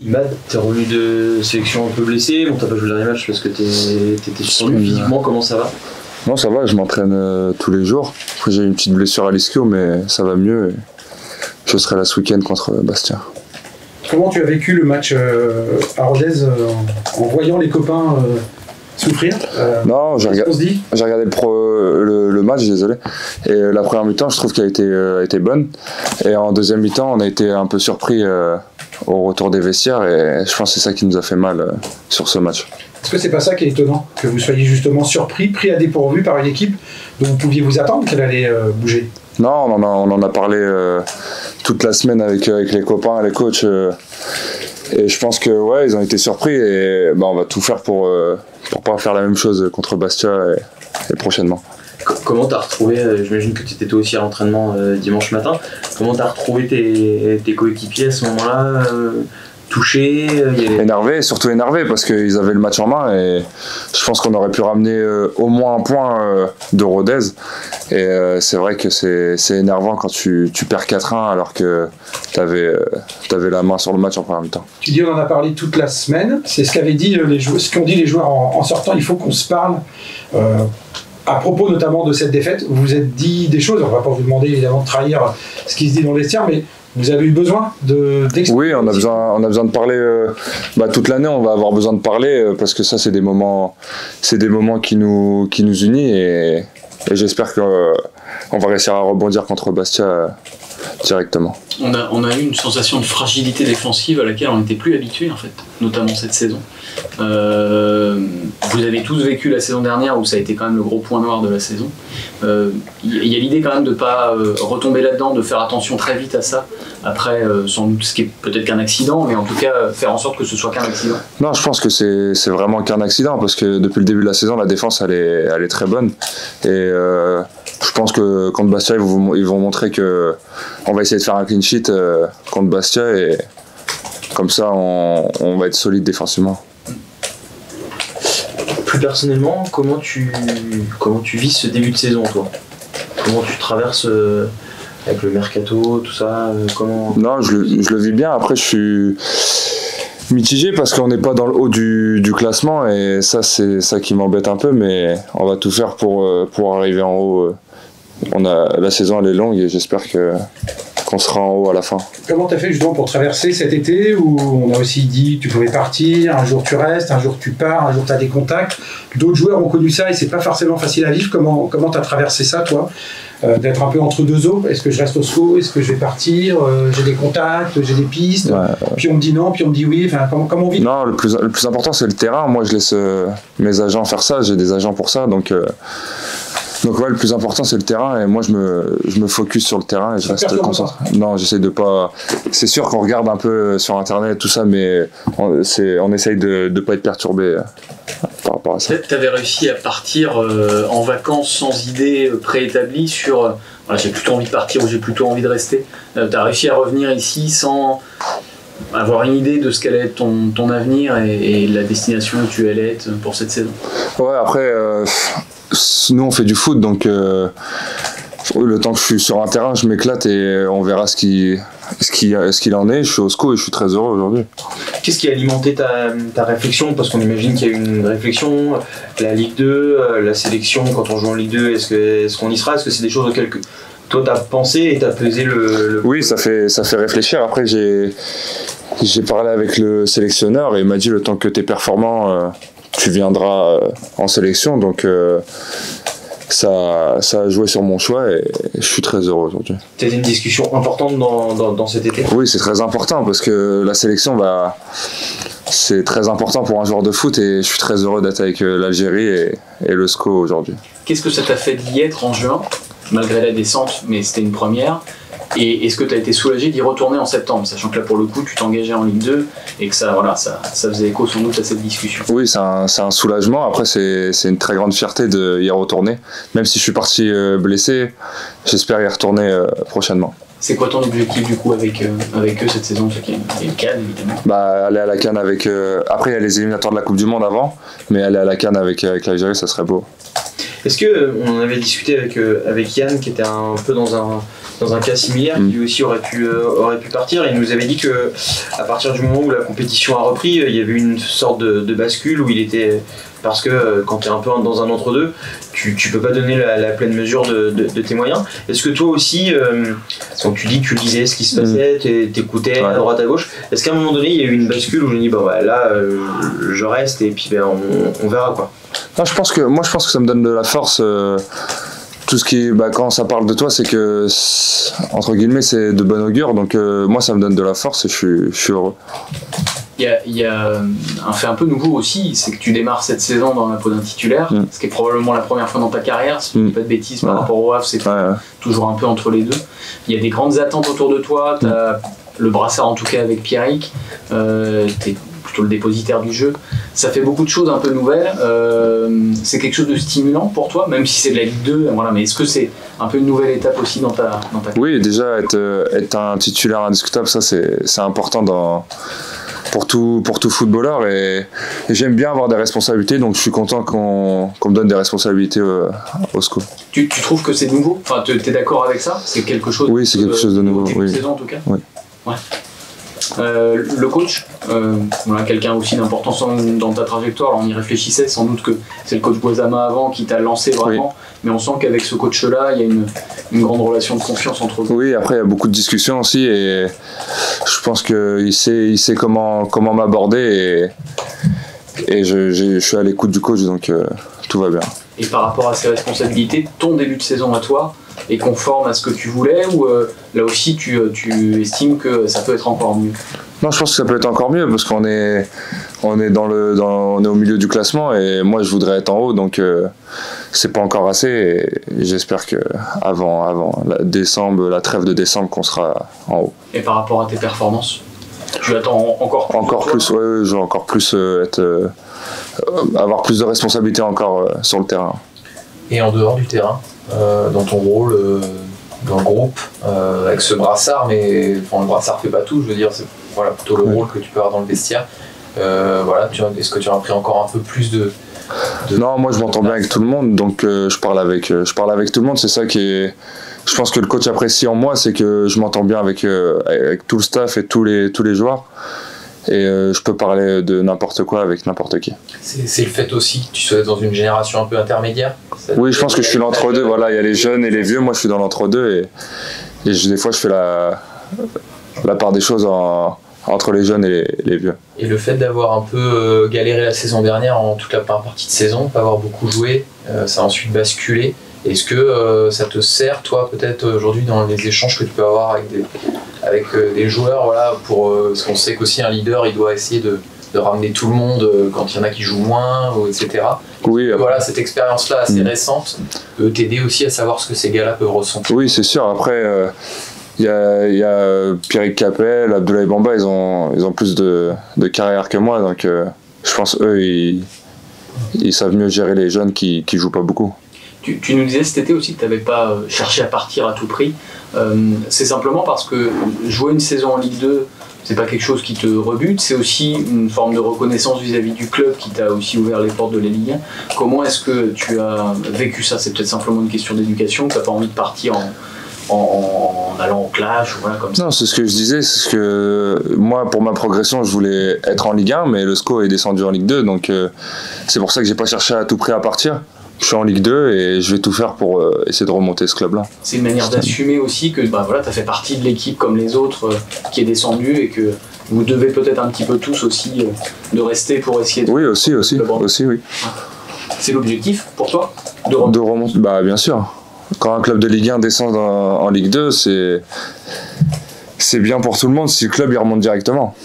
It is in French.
Imad, t'es revenu de sélection un peu blessé, bon t'as pas joué le dernier match parce que t'étais suspendu. Physiquement, comment ça va? Non, ça va, je m'entraîne tous les jours. Après, j'ai eu une petite blessure à l'ischio, mais ça va mieux. Et je serai là ce week-end contre Bastia. Comment tu as vécu le match à Rodez en voyant les copains souffrir? Non, j'ai regardé le match, désolé. Et la première mi-temps, je trouve qu'elle a été bonne. Et en deuxième mi-temps, on a été un peu surpris au retour des vestiaires. Et je pense que c'est ça qui nous a fait mal sur ce match. Est-ce que c'est pas ça qui est étonnant? Que vous soyez justement surpris, pris à dépourvu par une équipe dont vous pouviez vous attendre qu'elle allait bouger? Non, on en a parlé toute la semaine avec les copains, les coachs. Et je pense que ouais, ils ont été surpris. Et on va tout faire pour pas faire la même chose contre Bastia et prochainement. Comment t'as retrouvé, j'imagine que tu étais toi aussi à l'entraînement dimanche matin, comment t'as retrouvé tes coéquipiers à ce moment-là, touchés Énervé, surtout énervé parce qu'ils avaient le match en main et je pense qu'on aurait pu ramener au moins un point de Rodez. Et c'est vrai que c'est énervant quand tu perds 4-1 alors que t'avais la main sur le match en première mi-temps. Tu dis, on en a parlé toute la semaine, c'est ce qu'avaient dit les joueurs, ce qu'ont dit les joueurs en sortant, il faut qu'on se parle. À propos notamment de cette défaite, vous vous êtes dit des choses, on ne va pas vous demander évidemment de trahir ce qui se dit dans le vestiaire, mais vous avez eu besoin d'expliquer. Oui, on a besoin de parler. Toute l'année, on va avoir besoin de parler parce que ça, c'est des moments qui nous unissent et j'espère qu'on va réussir à rebondir contre Bastia directement. On a eu une sensation de fragilité défensive à laquelle on n'était plus habitué en fait, notamment cette saison. Vous avez tous vécu la saison dernière où ça a été quand même le gros point noir de la saison. Il y a l'idée quand même de ne pas retomber là-dedans, de faire attention très vite à ça. Après, sans doute ce qui est peut-être qu'un accident, mais en tout cas faire en sorte que ce soit qu'un accident. Non, je pense que c'est vraiment qu'un accident parce que depuis le début de la saison, la défense elle est très bonne et je pense que contre Bastia, ils vont montrer qu'on va essayer de faire un clean sheet contre Bastia et comme ça, on va être solide défensivement. Plus personnellement, comment tu vis ce début de saison, toi? Comment tu traverses avec le mercato, tout ça Non, je le vis bien. Après, je suis mitigé parce qu'on n'est pas dans le haut du classement et ça, c'est ça qui m'embête un peu, mais on va tout faire pour arriver en haut. La saison, elle est longue et j'espère qu'on sera en haut à la fin. Comment tu as fait justement pour traverser cet été où on a aussi dit que tu pouvais partir, un jour tu restes, un jour tu pars, un jour tu as des contacts. D'autres joueurs ont connu ça et c'est pas forcément facile à vivre. Comment tu as traversé ça toi? D'être un peu entre deux eaux, est-ce que je reste au SCO, est-ce que je vais partir, j'ai des contacts, j'ai des pistes, puis on me dit non, puis on me dit oui, enfin, comment on vit? Non, le plus important c'est le terrain. Moi je laisse mes agents faire ça, j'ai des agents pour ça, donc ouais, le plus important c'est le terrain et moi je me focus sur le terrain et je reste concentré. Non, j'essaie de pas. C'est sûr qu'on regarde un peu sur internet tout ça, mais on essaye de pas être perturbé par rapport à ça. Tu avais réussi à partir en vacances sans idée préétablie sur j'ai plutôt envie de partir ou j'ai plutôt envie de rester. Tu as réussi à revenir ici sans avoir une idée de ce qu'allait être ton avenir et la destination où tu allais être pour cette saison. Ouais, après. Nous on fait du foot donc le temps que je suis sur un terrain je m'éclate et on verra ce qu'il en est. Je suis au SCO et je suis très heureux aujourd'hui. Qu'est-ce qui a alimenté ta réflexion? Parce qu'on imagine qu'il y a eu une réflexion, la Ligue 2, la sélection quand on joue en Ligue 2, est-ce qu'on y sera? Est-ce que c'est des choses auxquelles toi t'as pensé et t'as pesé le... Oui, ça fait réfléchir. Après j'ai parlé avec le sélectionneur et il m'a dit le temps que t'es performant tu viendras en sélection, donc ça a joué sur mon choix et je suis très heureux aujourd'hui. C'était une discussion importante dans cet été? Oui, c'est très important parce que la sélection, c'est très important pour un joueur de foot et je suis très heureux d'être avec l'Algérie et le SCO aujourd'hui. Qu'est-ce que ça t'a fait d'y être en juin, malgré la descente, mais c'était une première? Et est-ce que tu as été soulagé d'y retourner en septembre, sachant que là pour le coup tu t'engageais en Ligue 2 et que ça faisait écho sans doute à cette discussion? Oui, c'est un soulagement. Après c'est une très grande fierté d'y retourner. Même si je suis parti blessé, j'espère y retourner prochainement. C'est quoi ton objectif du coup avec eux cette saison? Il y a une CAN évidemment. Aller à la CAN avec... Après il y a les éliminatoires de la Coupe du Monde avant, mais aller à la CAN avec l'Algérie ça serait beau. Est-ce qu'on en avait discuté avec Yann qui était un peu dans dans un cas similaire, qui lui aussi aurait pu partir. Et il nous avait dit que à partir du moment où la compétition a repris, il y avait une sorte de bascule où il était. Parce que quand tu es un peu dans un entre-deux, tu peux pas donner la pleine mesure de tes moyens. Est-ce que toi aussi, donc tu dis que tu lisais ce qui se passait, t'écoutais à droite à gauche, est-ce qu'à un moment donné il y a eu une bascule où je me dis là je reste et puis on verra quoi? Non, je pense que ça me donne de la force. Tout ce qui, quand ça parle de toi, c'est que entre guillemets c'est de bon augure. Donc moi ça me donne de la force et je suis heureux. Il y a un fait un peu nouveau aussi, c'est que tu démarres cette saison dans la peau d'un titulaire, ce qui est probablement la première fois dans ta carrière, si je ne dis pas de bêtises par rapport au Havre, c'est toujours un peu entre les deux. Il y a des grandes attentes autour de toi, tu as le brassard en tout cas avec Pierrick, tu es plutôt le dépositaire du jeu. Ça fait beaucoup de choses un peu nouvelles, c'est quelque chose de stimulant pour toi, même si c'est de la Ligue 2, voilà, mais est-ce que c'est un peu une nouvelle étape aussi dans ta carrière? Oui, déjà être un titulaire indiscutable, ça c'est important pour tout footballeur et j'aime bien avoir des responsabilités, donc je suis content qu'on me donne des responsabilités au SCO. Tu trouves que c'est nouveau? Enfin, tu es d'accord avec ça? C'est quelque chose? Oui, c'est quelque chose de nouveau. Oui. Saison en tout cas. Oui. Ouais. Le coach, quelqu'un aussi d'importance dans ta trajectoire. Alors on y réfléchissait, sans doute que c'est le coach Guazama avant qui t'a lancé vraiment, mais on sent qu'avec ce coach-là, il y a une grande relation de confiance entre vous. Oui, après il y a beaucoup de discussions aussi et je pense qu'il sait comment m'aborder et je suis à l'écoute du coach, donc tout va bien. Et par rapport à ses responsabilités, ton début de saison à toi est conforme à ce que tu voulais ou là aussi tu estimes que ça peut être encore mieux? Non, je pense que ça peut être encore mieux parce qu'on est on est au milieu du classement et moi je voudrais être en haut, donc c'est pas encore assez et j'espère que avant la trêve de décembre qu'on sera en haut. Et par rapport à tes performances, tu attends encore plus? Ouais, je veux encore plus avoir plus de responsabilités encore sur le terrain. Et en dehors du terrain, dans ton rôle dans le groupe, avec ce brassard, mais le brassard fait pas tout, je veux dire, c'est plutôt le rôle que tu peux avoir dans le vestiaire. Est-ce que tu as pris encore un peu plus de... Non, moi je m'entends bien avec tout le monde, donc je parle avec tout le monde. C'est ça qui est, je pense que le coach apprécie en moi, c'est que je m'entends bien avec tout le staff et tous les joueurs. Et je peux parler de n'importe quoi avec n'importe qui. C'est le fait aussi que tu sois dans une génération un peu intermédiaire? Oui, je pense que je suis l'entre-deux. Voilà, il y a les jeunes et les vieux. Moi, je suis dans l'entre-deux et des fois, je fais la part des choses entre les jeunes et les vieux. Et le fait d'avoir un peu galéré la saison dernière, en toute la partie de saison, pas avoir beaucoup joué, ça a ensuite basculé. Est-ce que ça te sert, toi, peut-être aujourd'hui, dans les échanges que tu peux avoir avec des joueurs, parce qu'on sait qu'aussi un leader, il doit essayer de ramener tout le monde quand il y en a qui jouent moins, etc. Oui. Cette expérience-là, assez récente, peut t'aider aussi à savoir ce que ces gars-là peuvent ressentir. Oui, c'est sûr. Après, il y a Pierrick Capel, Abdoulaye Bamba, ils ont plus de carrière que moi, donc je pense eux, ils savent mieux gérer les jeunes qui jouent pas beaucoup. Tu nous disais cet été aussi que tu n'avais pas cherché à partir à tout prix. C'est simplement parce que jouer une saison en Ligue 2, c'est pas quelque chose qui te rebute, c'est aussi une forme de reconnaissance vis-à-vis du club qui t'a aussi ouvert les portes de la Ligue 1. Comment est-ce que tu as vécu ça? C'est peut-être simplement une question d'éducation, tu n'as pas envie de partir en allant au clash ou comme ça? Non, c'est ce que je disais, c'est que moi, pour ma progression, je voulais être en Ligue 1, mais le SCO est descendu en Ligue 2, donc c'est pour ça que j'ai pas cherché à tout prix à partir. Je suis en Ligue 2 et je vais tout faire pour essayer de remonter ce club-là. C'est une manière d'assumer aussi que tu as fait partie de l'équipe comme les autres qui est descendue et que vous devez peut-être un petit peu tous aussi de rester pour essayer de... Oui, aussi, oui. C'est l'objectif pour toi de remonter? Bien sûr. Quand un club de Ligue 1 descend en Ligue 2, c'est bien pour tout le monde si le club il remonte directement.